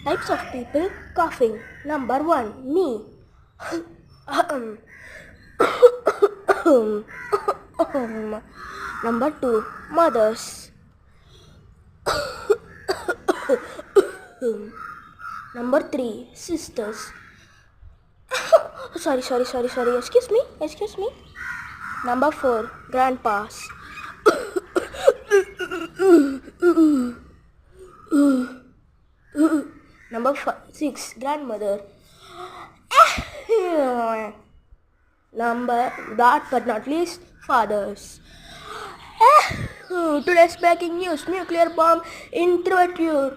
Types of people coughing. Number 1. Me. Number 2. Mothers. Number 3. Sisters. Sorry. Excuse me. Number 4. Grandpas. Number 6. Grandmother. Number, last but not least, fathers. Today's breaking news: nuclear bomb in Trivandrum.